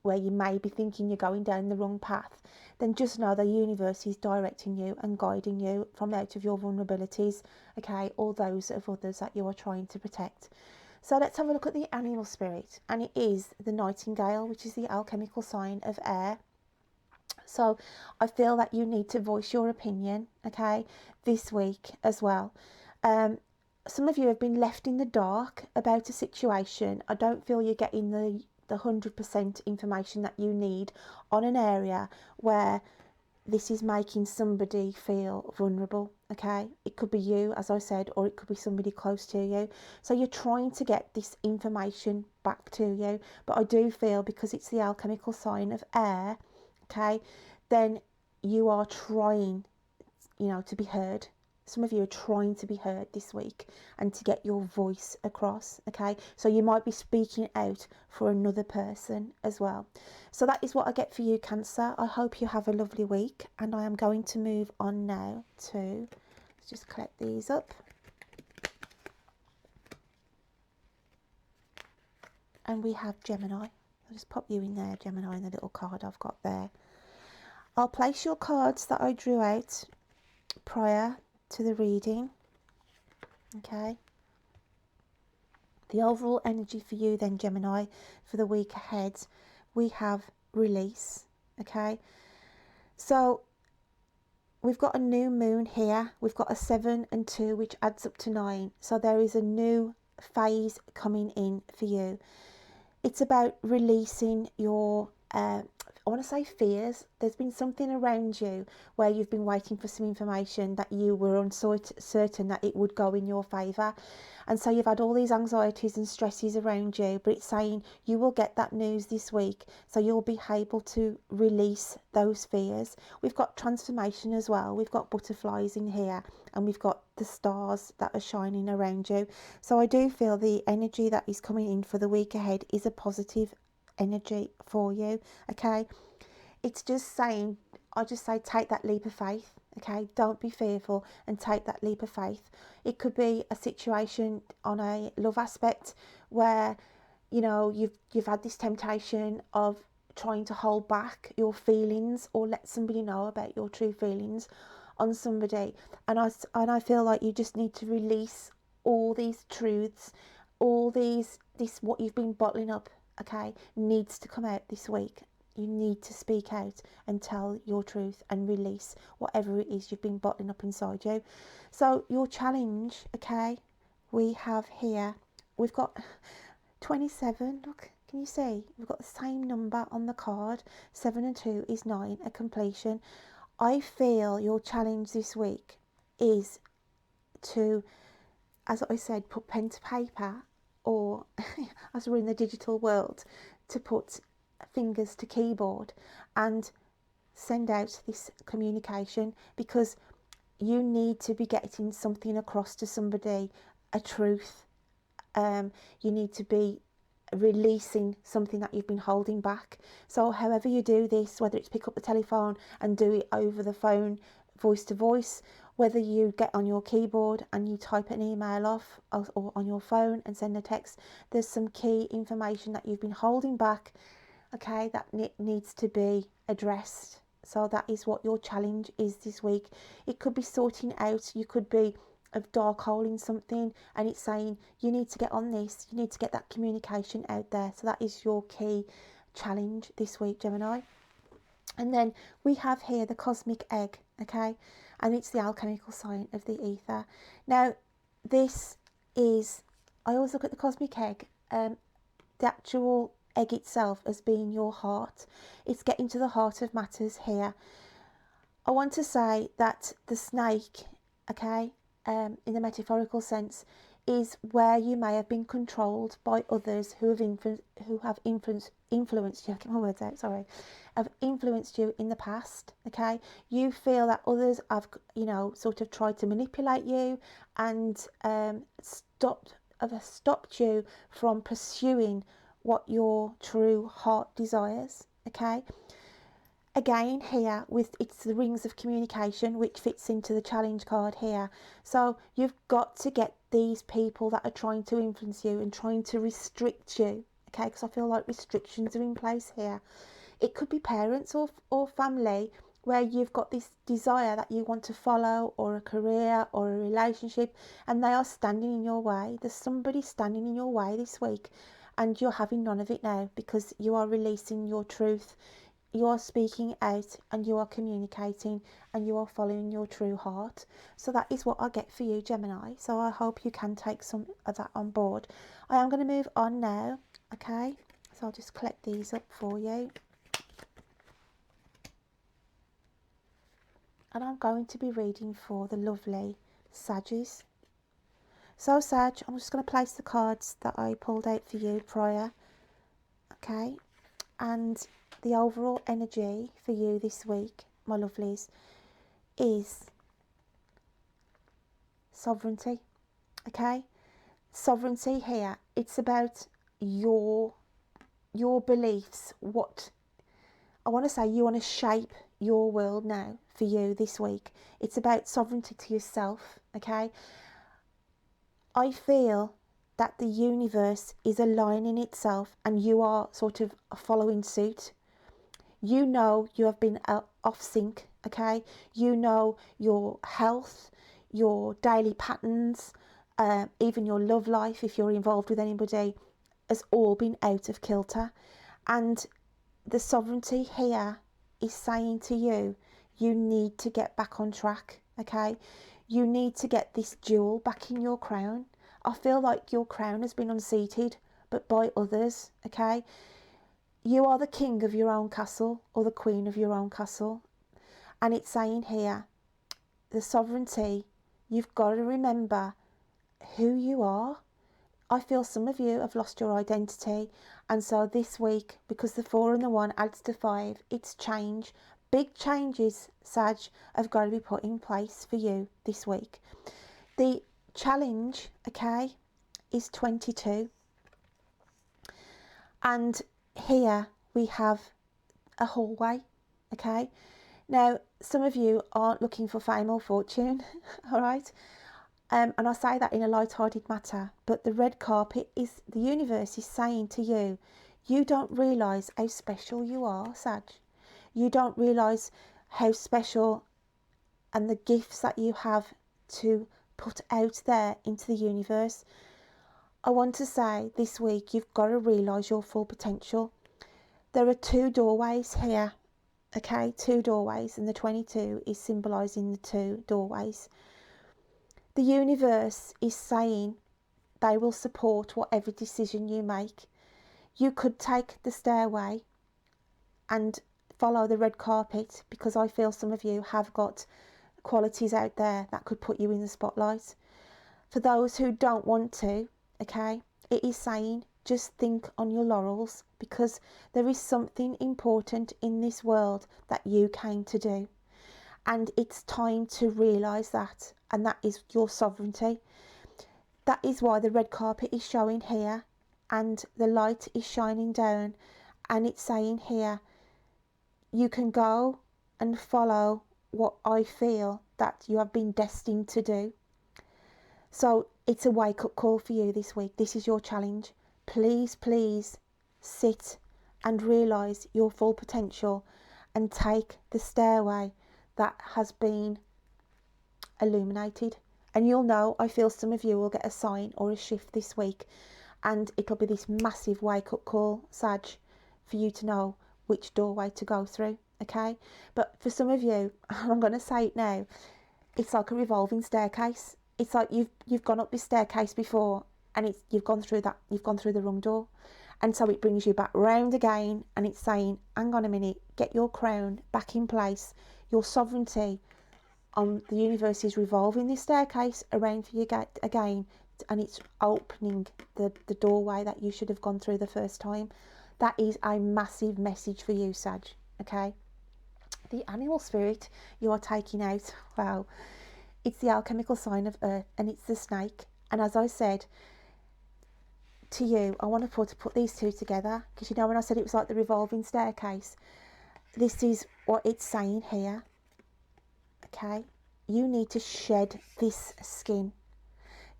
where you may be thinking you're going down the wrong path, then just know the universe is directing you and guiding you from out of your vulnerabilities, okay, or those of others that you are trying to protect. So let's have a look at the animal spirit, and it is the nightingale, which is the alchemical sign of air. So I feel that you need to voice your opinion, okay, this week as well. Some of you have been left in the dark about a situation. I don't feel you're getting the 100% information that you need on an area where this is making somebody feel vulnerable, okay? It could be you, as I said, or it could be somebody close to you. So you're trying to get this information back to you. But I do feel because it's the alchemical sign of air, okay, then you are trying, you know, to be heard. Some of you are trying to be heard this week and to get your voice across, okay? So you might be speaking out for another person as well. So that is what I get for you, Cancer. I hope you have a lovely week, and I am going to move on now to, let's just collect these up. And we have Gemini. I'll just pop you in there, Gemini, in the little card I've got there. I'll place your cards that I drew out prior to the reading, okay? The overall energy for you then, Gemini, for the week ahead, we have release, okay? So we've got a new moon here. We've got a 7 and 2, which adds up to 9. So there is a new phase coming in for you. It's about releasing your I want to say fears. There's been something around you where you've been waiting for some information that you were uncertain that it would go in your favour. And so you've had all these anxieties and stresses around you, but it's saying you will get that news this week. So you'll be able to release those fears. We've got transformation as well. We've got butterflies in here, and we've got the stars that are shining around you. So I do feel the energy that is coming in for the week ahead is a positive energy for you, okay? It's just saying, I just say take that leap of faith, okay? Don't be fearful and take that leap of faith. It could be a situation on a love aspect where, you know, you've had this temptation of trying to hold back your feelings or let somebody know about your true feelings on somebody. And I feel like you just need to release all these truths, all this what you've been bottling up, okay, needs to come out this week. You need to speak out and tell your truth and release whatever it is you've been bottling up inside you. So your challenge, okay, we have here, we've got 27. Look, can you see? We've got the same number on the card. 7 and 2 is 9, a completion. I feel your challenge this week is to, as I said, put pen to paper, or as we're in the digital world, to put fingers to keyboard and send out this communication, because you need to be getting something across to somebody, a truth. You need to be releasing something that you've been holding back. So however you do this, whether it's pick up the telephone and do it over the phone, voice to voice, whether you get on your keyboard and you type an email off, or on your phone and send a text, there's some key information that you've been holding back, okay, that needs to be addressed. So that is what your challenge is this week. It could be sorting out, you could be of dark hole in something, and it's saying you need to get on this, you need to get that communication out there. So that is your key challenge this week, Gemini. And then we have here the cosmic egg, okay, and it's the alchemical sign of the ether. Now this is, I always look at the cosmic egg, the actual egg itself as being your heart. It's getting to the heart of matters here. I want to say that the snake, okay, in the metaphorical sense, is where you may have been controlled by others who have influenced you. I get my words out, sorry. Have influenced you in the past, okay? You feel that others have, you know, sort of tried to manipulate you and stopped you from pursuing what your true heart desires, okay? Again here, with it's the rings of communication, which fits into the challenge card here. So you've got to get these people that are trying to influence you and trying to restrict you, okay, because I feel like restrictions are in place here. It could be parents or family, where you've got this desire that you want to follow, or a career or a relationship, and they are standing in your way. There's somebody standing in your way this week, and you're having none of it now, because you are releasing your truth. You are speaking out and you are communicating and you are following your true heart. So that is what I get for you, Gemini. So I hope you can take some of that on board. I am going to move on now, okay? So I'll just collect these up for you. And I'm going to be reading for the lovely Saggies. So Sag, I'm just going to place the cards that I pulled out for you prior, okay? And the overall energy for you this week, my lovelies, is sovereignty, okay? Sovereignty here, it's about your beliefs. What I want to say, you want to shape your world now for you this week. It's about sovereignty to yourself, okay? I feel that the universe is aligning itself and you are sort of following suit. You know you have been off sync, okay? You know your health, your daily patterns, even your love life, if you're involved with anybody, has all been out of kilter. And the sovereignty here is saying to you, you need to get back on track, okay? You need to get this jewel back in your crown. I feel like your crown has been unseated, but by others, okay? You are the king of your own castle, or the queen of your own castle. And it's saying here, the sovereignty, you've got to remember who you are. I feel some of you have lost your identity. And so this week, because the 4 and the 1 adds to 5, it's change. Big changes, Sag, have got to be put in place for you this week. The challenge, okay, is 22. And here we have a hallway, okay? Now, some of you aren't looking for fame or fortune, all right? And I say that in a light-hearted matter, but the red carpet is, the universe is saying to you, You don't realise how special you are, Sag. You don't realise how special and the gifts that you have to put out there into the universe. I want to say this week you've got to realise your full potential. There are 2 doorways here, okay, 2 doorways, and the 22 is symbolising the 2 doorways. The universe is saying they will support whatever decision you make. You could take the stairway and follow the red carpet, because I feel some of you have got qualities out there that could put you in the spotlight. For those who don't want to, okay, it is saying just think on your laurels, because there is something important in this world that you came to do, and it's time to realise that, and that is your sovereignty. That is why the red carpet is showing here and the light is shining down, and it's saying here you can go and follow what I feel that you have been destined to do. So it's a wake-up call for you this week. This is your challenge. Please, please sit and realise your full potential and take the stairway that has been illuminated. And you'll know, I feel some of you will get a sign or a shift this week, and it'll be this massive wake-up call, Sag, for you to know which doorway to go through, okay? But for some of you, I'm going to say it now, it's like a revolving staircase. It's like you've gone up this staircase before, and you've gone through the wrong door, and so it brings you back round again, and it's saying, hang on a minute, get your crown back in place, your sovereignty. The universe is revolving this staircase around for you again, and it's opening the doorway that you should have gone through the first time. That is a massive message for you, Sag, okay? The animal spirit you are taking out, wow, it's the alchemical sign of Earth, and it's the snake. And as I said to you, I want to put these 2 together, because you know when I said it was like the revolving staircase, this is what it's saying here, okay? You need to shed this skin.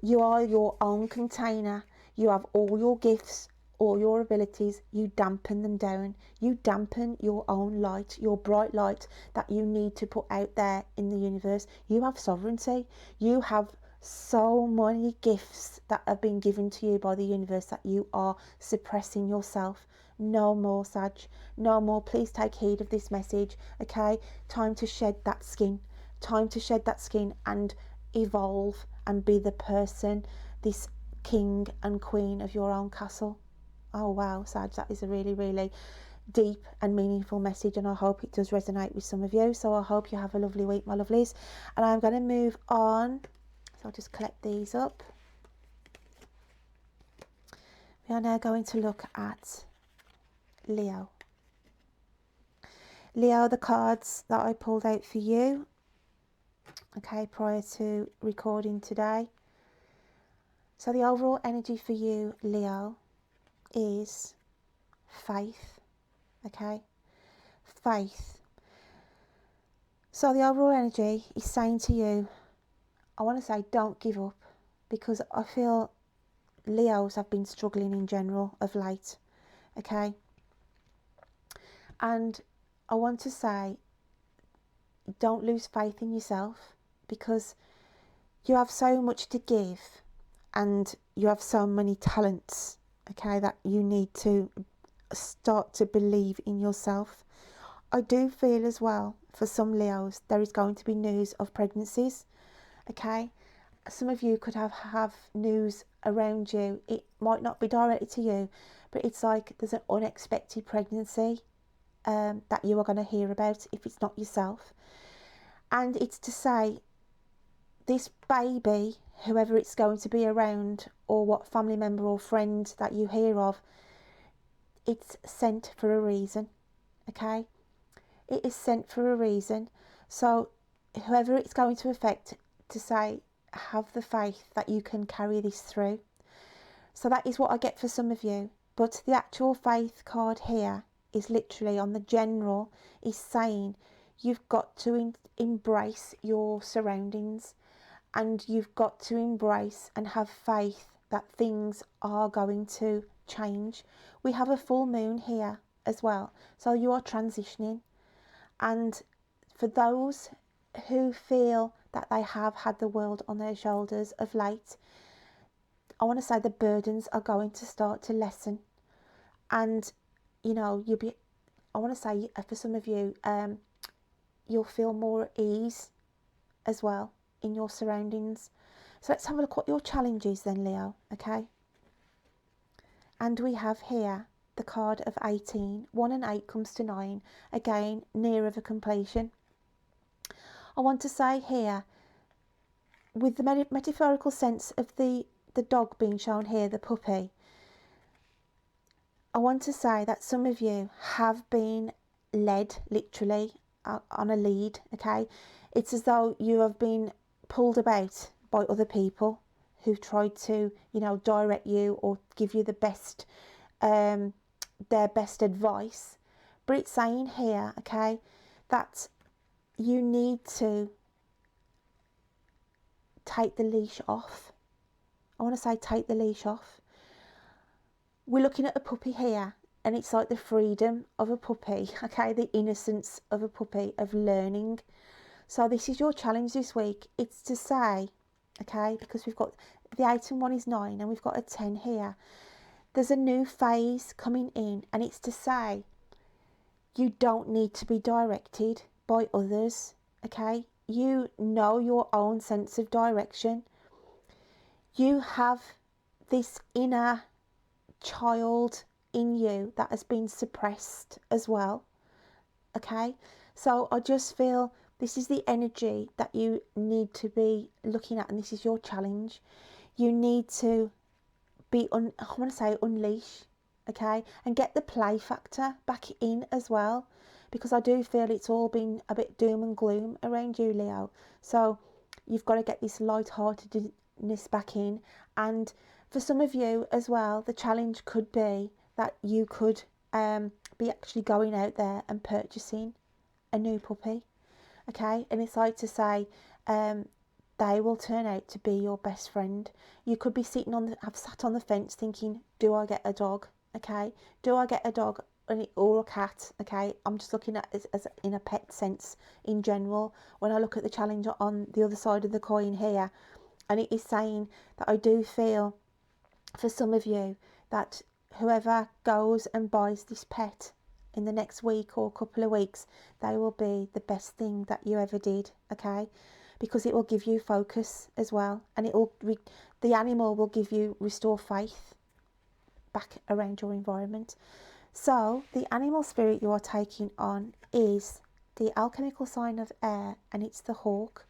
You are your own container. You have all your gifts, all your abilities. You dampen them down. You dampen your own light, your bright light that you need to put out there in the universe. You have sovereignty. You have so many gifts that have been given to you by the universe that you are suppressing yourself. No more, Sag. No more. Please take heed of this message, okay? Time to shed that skin. Time to shed that skin and evolve and be the person, this king and queen of your own castle. Oh wow, Sag, that is a really, really deep and meaningful message, and I hope it does resonate with some of you. So I hope you have a lovely week, my lovelies, and I'm going to move on. So I'll just collect these up. We are now going to look at Leo. Leo, the cards that I pulled out for you, okay, prior to recording today. So the overall energy for you, Leo, is faith, okay? Faith. So the overall energy is saying to you, I want to say don't give up, because I feel Leos have been struggling in general of late, okay? And I want to say don't lose faith in yourself, because you have so much to give and you have so many talents, okay, that you need to start to believe in yourself. I do feel as well for some Leos there is going to be news of pregnancies, okay? Some of you could have news around you. It might not be directed to you, but it's like there's an unexpected pregnancy that you are going to hear about if it's not yourself. And it's to say this baby, whoever it's going to be around, or what family member or friend that you hear of, it's sent for a reason, okay? It is sent for a reason. So whoever it's going to affect, to say, have the faith that you can carry this through. So that is what I get for some of you. But the actual faith card here is literally on the general, is saying you've got to embrace your surroundings, and you've got to embrace and have faith that things are going to change. We have a full moon here as well, so you are transitioning. And for those who feel that they have had the world on their shoulders of late, I want to say the burdens are going to start to lessen. And you know, I want to say for some of you, you'll feel more at ease as well in your surroundings. So let's have a look at your challenges then, Leo, okay? And we have here the card of 18. 1 and 8 comes to 9. Again, near of a completion. I want to say here, with the metaphorical sense of the dog being shown here, the puppy, I want to say that some of you have been led, literally, on a lead, okay? It's as though you have been pulled about by other people who tried to, you know, direct you or give you the best, their best advice. But it's saying here, okay, that you need to take the leash off. I want to say take the leash off. We're looking at a puppy here, and it's like the freedom of a puppy, okay, the innocence of a puppy, of learning. So this is your challenge this week. It's to say, okay, because we've got the 8 and 1 is 9, and we've got a 10 here. There's a new phase coming in, and it's to say you don't need to be directed by others, okay? You know your own sense of direction. You have this inner child in you that has been suppressed as well, okay? So I just feel this is the energy that you need to be looking at, and this is your challenge. You need to be, I want to say unleash, okay? And get the play factor back in as well, because I do feel it's all been a bit doom and gloom around you, Leo. So you've got to get this light-heartedness back in. And for some of you as well, the challenge could be that you could be actually going out there and purchasing a new puppy, okay? And it's like to say, they will turn out to be your best friend. You could be have sat on the fence thinking, do I get a dog, okay? Do I get a dog or a cat, okay? I'm just looking at it as in a pet sense in general. When I look at the challenge on the other side of the coin here, and it is saying that I do feel for some of you that whoever goes and buys this pet in the next week or couple of weeks, they will be the best thing that you ever did, okay? Because it will give you focus as well, and the animal will give you restore faith back around your environment. So the animal spirit you are taking on is the alchemical sign of air, and it's the hawk,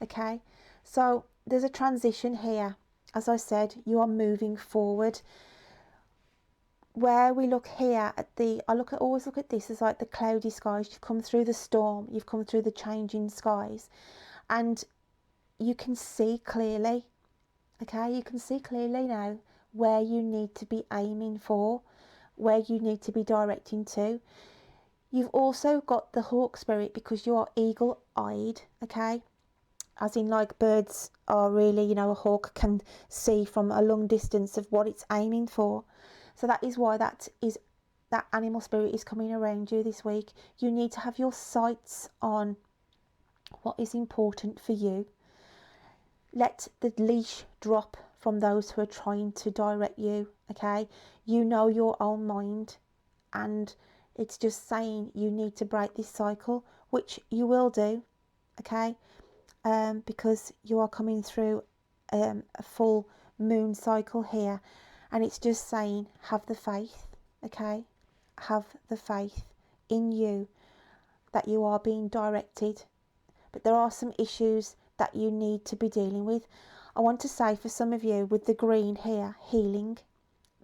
okay? So there's a transition here. As I said, you are moving forward. Where we look here at always look at this as like the cloudy skies. You've come through the storm, you've come through the changing skies, and you can see clearly, okay? You can see clearly now where you need to be aiming for, where you need to be directing to. You've also got the hawk spirit because you are eagle-eyed, okay? As in, like, birds are really, you know, a hawk can see from a long distance of what it's aiming for. So that is why that animal spirit is coming around you this week. You need to have your sights on what is important for you. Let the leash drop from those who are trying to direct you, okay? You know your own mind, and it's just saying you need to break this cycle, which you will do, okay? Because you are coming through a full moon cycle here, and it's just saying have the faith, okay? Have the faith in you that you are being directed. But there are some issues that you need to be dealing with. I want to say for some of you with the green here, healing,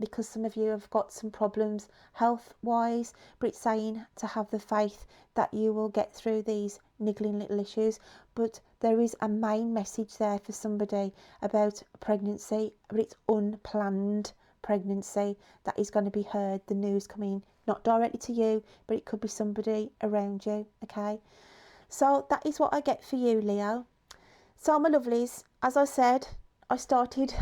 because some of you have got some problems health wise, but it's saying to have the faith that you will get through these niggling little issues. But there is a main message there for somebody about pregnancy, but it's unplanned pregnancy that is going to be heard, the news coming not directly to you, but it could be somebody around you, okay? So that is what I get for you, Leo. So my lovelies, as I said, I started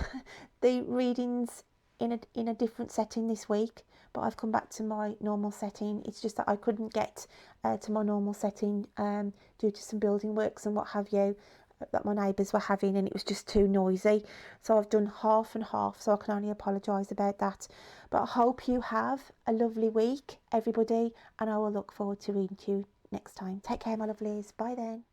the readings in a different setting this week, but I've come back to my normal setting. It's just that I couldn't get to my normal setting due to some building works and what have you that my neighbours were having, and it was just too noisy. So I've done half and half, so I can only apologise about that. But I hope you have a lovely week, everybody, and I will look forward to reading to you next time. Take care, my lovelies. Bye then.